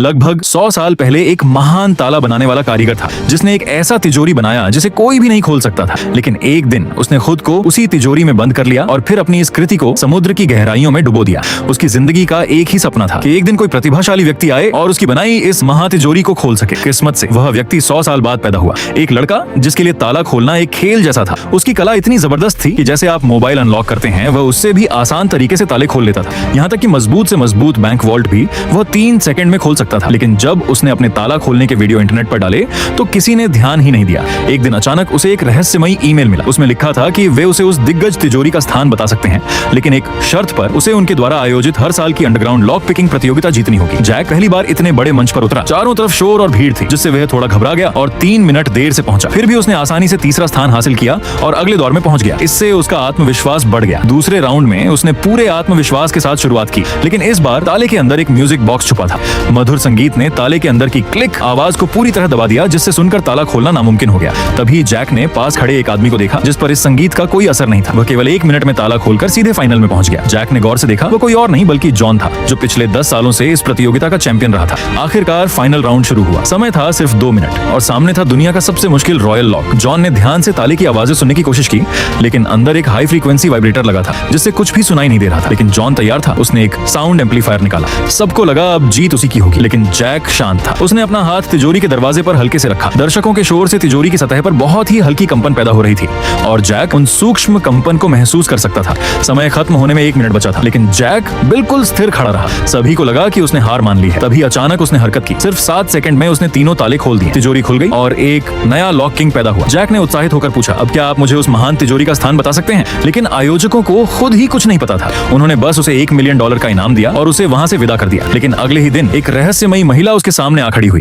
लगभग 100 साल पहले एक महान ताला बनाने वाला कारीगर था जिसने एक ऐसा तिजोरी बनाया जिसे कोई भी नहीं खोल सकता था। लेकिन एक दिन उसने खुद को उसी तिजोरी में बंद कर लिया और फिर अपनी इस कृति को समुद्र की गहराइयों में डुबो दिया। उसकी जिंदगी का एक ही सपना था कि एक दिन कोई प्रतिभाशाली व्यक्ति आए और उसकी बनाई इस महातिजोरी को खोल सके। किस्मत से वह व्यक्ति 100 साल बाद पैदा हुआ, एक लड़का जिसके लिए ताला खोलना एक खेल जैसा था। उसकी कला इतनी जबरदस्त थी कि जैसे आप मोबाइल अनलॉक करते हैं वह उससे भी आसान तरीके से ताले खोल लेता था। यहाँ तक कि मजबूत से मजबूत बैंक वॉल्ट भी वह 3 सेकंड में खोल सकता था। लेकिन जब उसने अपने ताला खोलने के वीडियो इंटरनेट पर डाले तो किसी ने ध्यान ही नहीं दिया। एक दिन अचानक उसे एक रहस्यमयी ईमेल मिला। उसमें लिखा था कि वे उसे उस दिग्गज तिजोरी का स्थान बता सकते हैं, लेकिन एक शर्त पर उसे उनके द्वारा आयोजित हर साल की अंडरग्राउंड लॉक पिकिंग प्रतियोगिता जीतनी होगी। जैक पहली बार इतने बड़े मंच पर उतरा। चारों तरफ शोर और भीड़ थी जिससे वह थोड़ा घबरा गया और 3 मिनट देर से पहुंचा। फिर भी उसने आसानी से तीसरा स्थान हासिल किया और अगले दौर में पहुंच गया। इससे उसका आत्मविश्वास बढ़ गया। दूसरे राउंड में उसने पूरे आत्मविश्वास के साथ शुरुआत की, लेकिन इस बार ताले के अंदर एक म्यूजिक बॉक्स छुपा था। मधुर संगीत ने ताले के अंदर की क्लिक आवाज को पूरी तरह दबा दिया, जिससे सुनकर ताला खोलना नामुमकिन हो गया। तभी जैक ने पास खड़े एक आदमी को देखा जिस पर इस संगीत का कोई असर नहीं था। वह केवल 1 मिनट में ताला खोलकर सीधे फाइनल में पहुंच गया। जैक ने गौर से देखा, वो कोई और नहीं बल्कि जॉन था, जो पिछले 10 सालों से इस प्रतियोगिता का चैंपियन रहा था। आखिरकार फाइनल राउंड शुरू हुआ। समय था सिर्फ 2 मिनट और सामने था दुनिया का सबसे मुश्किल रॉयल लॉक। जॉन ने ध्यान से ताले की आवाजें सुनने की कोशिश की, लेकिन अंदर एक हाई फ्रीक्वेंसी वाइब्रेटर लगा था जिससे कुछ भी सुनाई नहीं दे रहा था। लेकिन जॉन तैयार था। उसने एक साउंड एम्पलीफायर निकाला। सबको लगा अब जीत उसी की होगी, लेकिन जैक शांत था। उसने अपना हाथ तिजोरी के दरवाजे पर हल्के से रखा। दर्शकों के शोर से तिजोरी की सतह पर बहुत ही हल्की कंपन पैदा हो रही थी और जैक उन सूक्ष्म कंपन को महसूस कर सकता था। समय खत्म होने में 1 मिनट बचा था, लेकिन जैक बिल्कुल स्थिर खड़ा रहा। सभी को लगा कि उसने हार मान ली है। तभी अचानक उसने हरकत की। सिर्फ 7 सेकंड में उसने तीनों ताले खोल दिए। तिजोरी खुल गई और एक नया लॉक किंग पैदा हुआ। जैक ने उत्साहित होकर पूछा, अब क्या आप मुझे उस महान तिजोरी का स्थान बता सकते हैं? लेकिन आयोजकों को खुद ही कुछ नहीं पता था। उन्होंने बस उसे $1 मिलियन का इनाम दिया और उसे वहां से विदा कर दिया। लेकिन अगले ही दिन एक रहस्यमयी महिला उसके सामने आ खड़ी हुई।